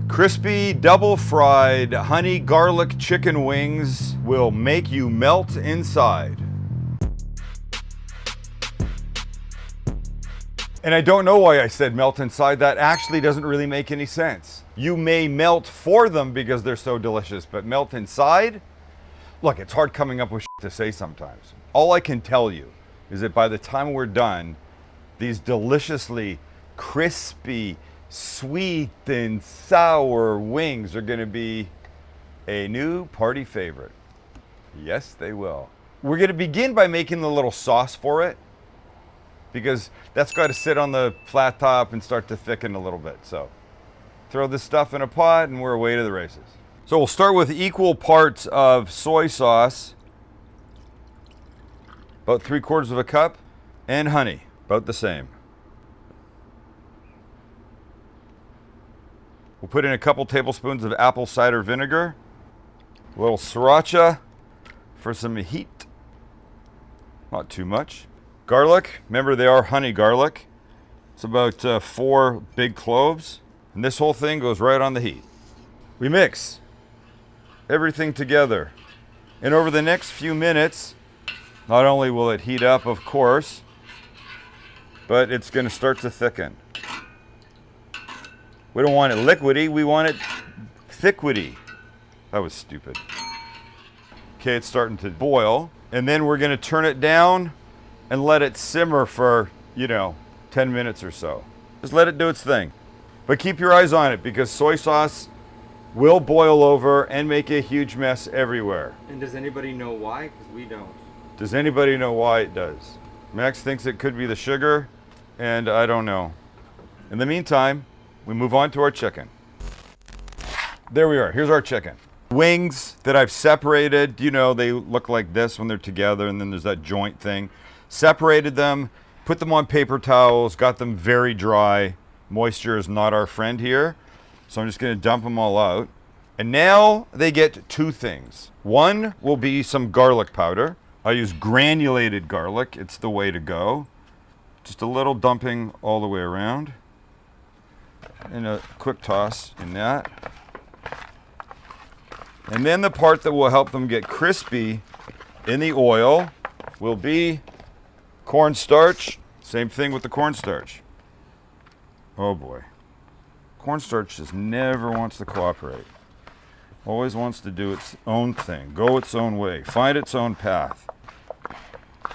Crispy, double fried, honey garlic chicken wings will make you melt inside. And I don't know why I said melt inside. That actually doesn't really make any sense. You may melt for them because they're so delicious, but melt inside? Look, it's hard coming up with shit to say sometimes. All I can tell you is that by the time we're done, these deliciously crispy, sweet and sour wings are gonna be a new party favorite. Yes, they will. We're gonna begin by making the little sauce for it, because that's got to sit on the flat top and start to thicken a little bit. So throw this stuff in a pot and we're away to the races. So we'll start with equal parts of soy sauce, about 3/4 of a cup, and honey, about the same. We'll put in a couple tablespoons of apple cider vinegar, a little sriracha for some heat, not too much. Garlic, remember they are honey garlic. It's about 4 big cloves. And this whole thing goes right on the heat. We mix everything together. And over the next few minutes, not only will it heat up, of course, but it's gonna start to thicken. We don't want it liquidy, we want it thickwidy. That was stupid. Okay, it's starting to boil. And then we're gonna turn it down and let it simmer for, 10 minutes or so. Just let it do its thing. But keep your eyes on it because soy sauce will boil over and make a huge mess everywhere. And does anybody know why? Because we don't. Does anybody know why it does? Max thinks it could be the sugar, and I don't know. In the meantime, we move on to our chicken. There we are. Here's our chicken. Wings that I've separated, they look like this when they're together, and then there's that joint thing. Separated them, put them on paper towels, got them very dry. Moisture is not our friend here. So I'm just gonna dump them all out. And now they get 2 things. One will be some garlic powder. I use granulated garlic, it's the way to go. Just a little dumping all the way around. And a quick toss in that. And then the part that will help them get crispy in the oil will be cornstarch. Same thing with the cornstarch. Oh boy. Cornstarch just never wants to cooperate. Always wants to do its own thing, go its own way, find its own path.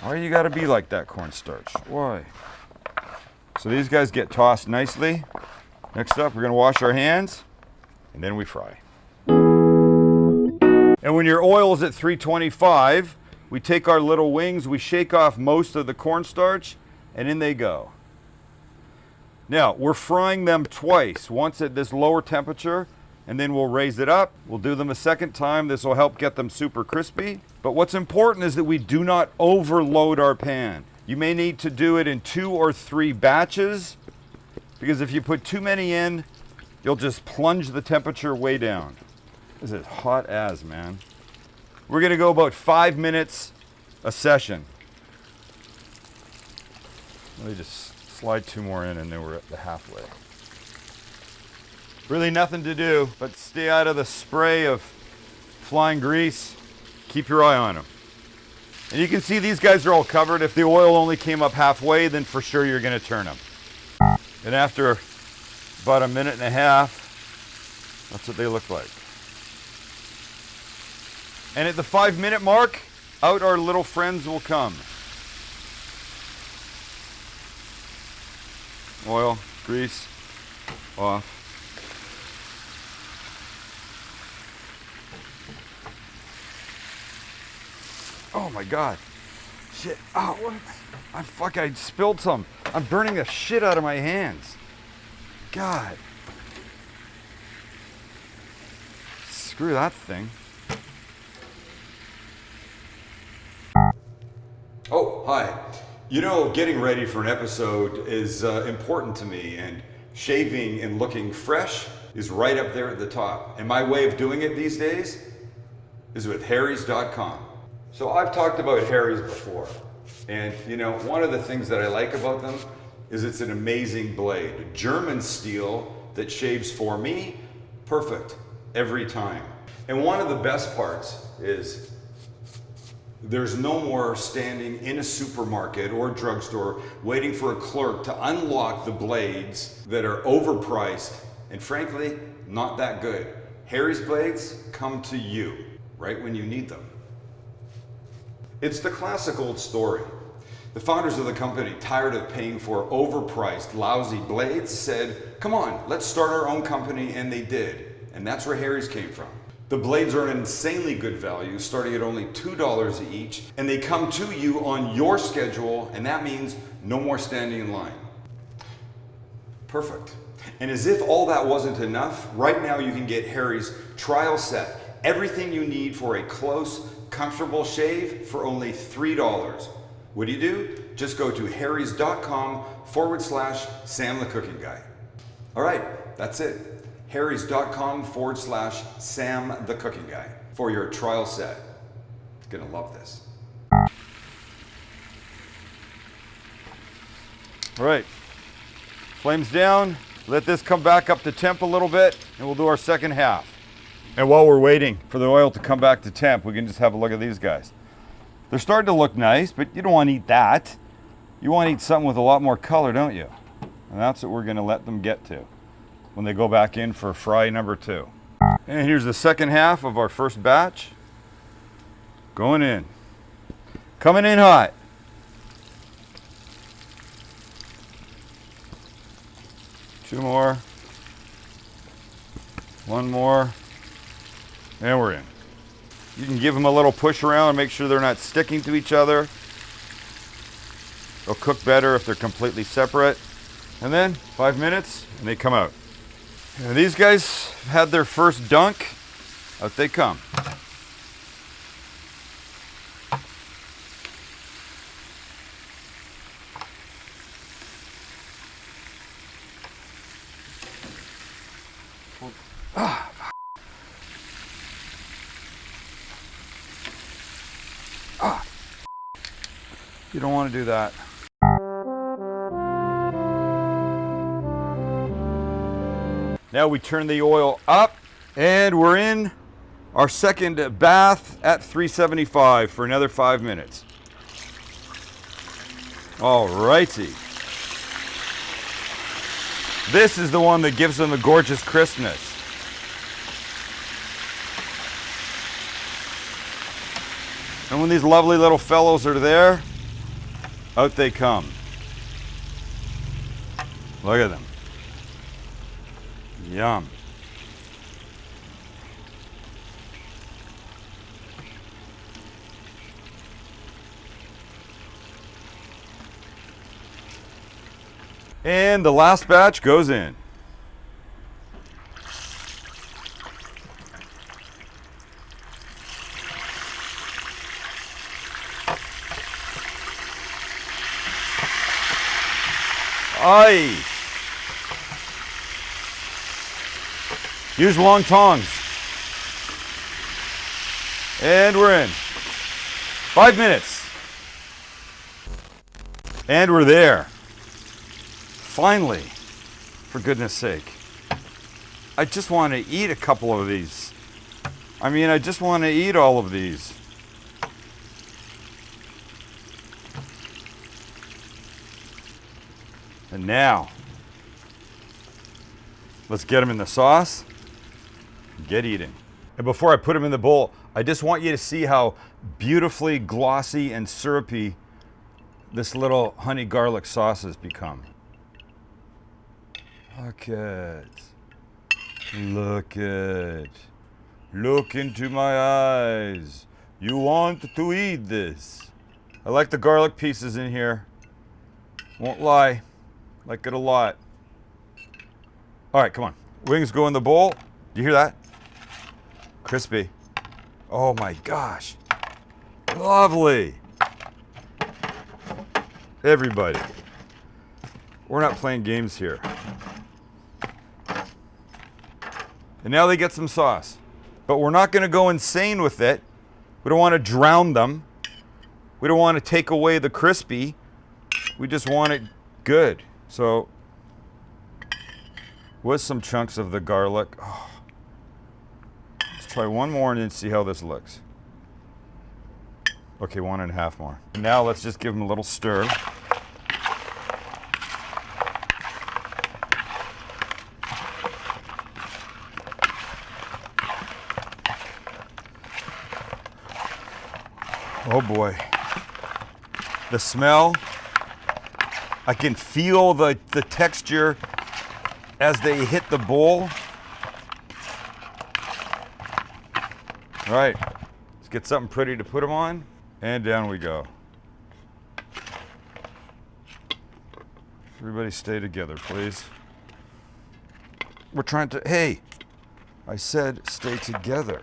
Why you gotta be like that, cornstarch? Why? So these guys get tossed nicely. Next up, we're gonna wash our hands, and then we fry. And when your oil is at 325, we take our little wings, we shake off most of the cornstarch, and in they go. Now, we're frying them twice, once at this lower temperature, and then we'll raise it up. We'll do them a second time. This will help get them super crispy. But what's important is that we do not overload our pan. You may need to do it in 2 or 3 batches, because if you put too many in, you'll just plunge the temperature way down. This is hot as, man. We're gonna go about 5 minutes a session. Let me just slide 2 more in and then we're at the halfway. Really nothing to do but stay out of the spray of flying grease. Keep your eye on them. And you can see these guys are all covered. If the oil only came up halfway, then for sure you're gonna turn them. And after about 1.5 minutes, that's what they look like. And at the 5-minute mark, out our little friends will come. Oil, grease, off. Oh my God. Shit. Oh, what? I spilled some. I'm burning the shit out of my hands. God. Screw that thing. Oh, hi. Getting ready for an episode is important to me, and shaving and looking fresh is right up there at the top. And my way of doing it these days is with harrys.com. So I've talked about Harry's before, and one of the things that I like about them is it's an amazing blade. German steel that shaves for me Perfect, every time. And one of the best parts is there's no more standing in a supermarket or drugstore waiting for a clerk to unlock the blades that are overpriced and frankly, not that good. Harry's blades come to you right when you need them. It's the classic old story. The founders of the company, tired of paying for overpriced, lousy blades, said, come on, let's start our own company, and they did. And that's where Harry's came from. The blades are an insanely good value, starting at only $2 each, and they come to you on your schedule, and that means no more standing in line. Perfect. And as if all that wasn't enough, right now you can get Harry's trial set. Everything you need for a close, comfortable shave for only $3. What do? Just go to harrys.com/Sam the Cooking Guy. All right, that's it. harrys.com/Sam the Cooking Guy for your trial set. You're gonna love this. All right, flames down. Let this come back up to temp a little bit and we'll do our second half. And while we're waiting for the oil to come back to temp, we can just have a look at these guys. They're starting to look nice, but you don't want to eat that. You want to eat something with a lot more color, don't you? And that's what we're going to let them get to when they go back in for fry number 2. And here's the second half of our first batch. Going in. Coming in hot. Two more. One more. And we're in. You can give them a little push around and make sure they're not sticking to each other. They'll cook better if they're completely separate. And then 5 minutes and they come out. And these guys have had their first dunk. Out they come. You don't want to do that. Now we turn the oil up and we're in our second bath at 375 for another 5 minutes. All righty. This is the one that gives them the gorgeous crispness. And when these lovely little fellows are there, out they come. Look at them. Yum. And the last batch goes in. Aye. Use long tongs. And we're in. 5 minutes. And we're there. Finally, for goodness sake. I just want to eat a couple of these. I mean, I just want to eat all of these. And now, let's get them in the sauce. Get eating. And before I put them in the bowl, I just want you to see how beautifully glossy and syrupy this little honey garlic sauce has become. Look at, look at, look into my eyes. You want to eat this. I like the garlic pieces in here. Won't lie, like it a lot. All right, come on. Wings go in the bowl. Do you hear that? Crispy. Oh my gosh. Lovely. Everybody. We're not playing games here. And now they get some sauce. But we're not going to go insane with it. We don't want to drown them. We don't want to take away the crispy. We just want it good. So, with some chunks of the garlic. Oh, try one more and then see how this looks. Okay, 1.5 more. Now let's just give them a little stir. Oh boy. The smell, I can feel the texture as they hit the bowl. All right, let's get something pretty to put them on, and down we go. Everybody stay together, please. We're trying to, hey, I said stay together.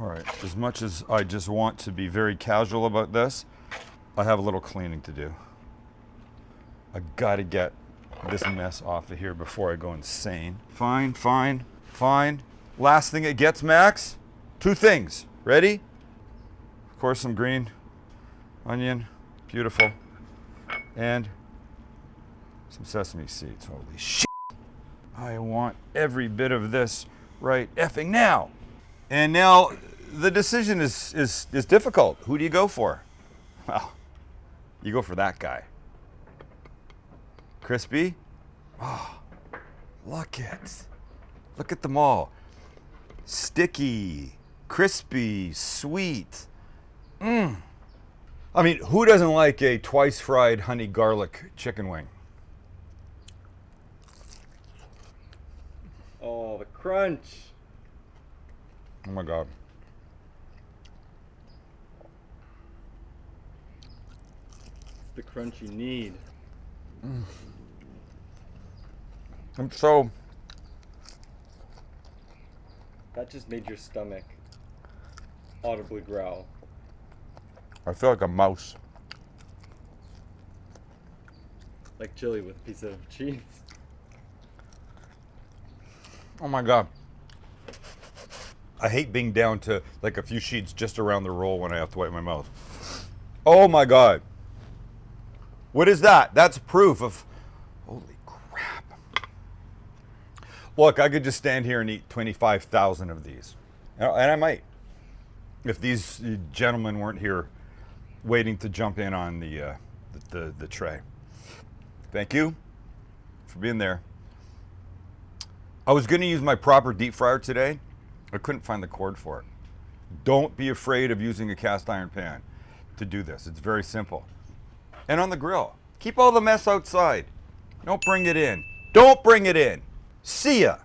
All right, as much as I just want to be very casual about this, I have a little cleaning to do. I gotta get this mess off of here before I go insane. Fine, fine, fine. Last thing it gets, Max, 2 things. Ready? Of course, some green onion, beautiful. And some sesame seeds, holy shit. I want every bit of this right effing now. And now the decision is difficult. Who do you go for? Well, you go for that guy. Crispy? Oh, look at them all. Sticky, crispy, sweet. I mean, who doesn't like a twice fried honey garlic chicken wing? Oh, the crunch. Oh my God. It's the crunch you need. I'm so... That just made your stomach audibly growl. I feel like a mouse. Like chili with a piece of cheese. Oh my God. I hate being down to like a few sheets just around the roll when I have to wipe my mouth. Oh my God. What is that? That's proof of, holy crap. Look, I could just stand here and eat 25,000 of these. And I might, if these gentlemen weren't here waiting to jump in on the tray. Thank you for being there. I was gonna use my proper deep fryer today. I couldn't find the cord for it. Don't be afraid of using a cast iron pan to do this. It's very simple. And on the grill. Keep all the mess outside. Don't bring it in. Don't bring it in. See ya.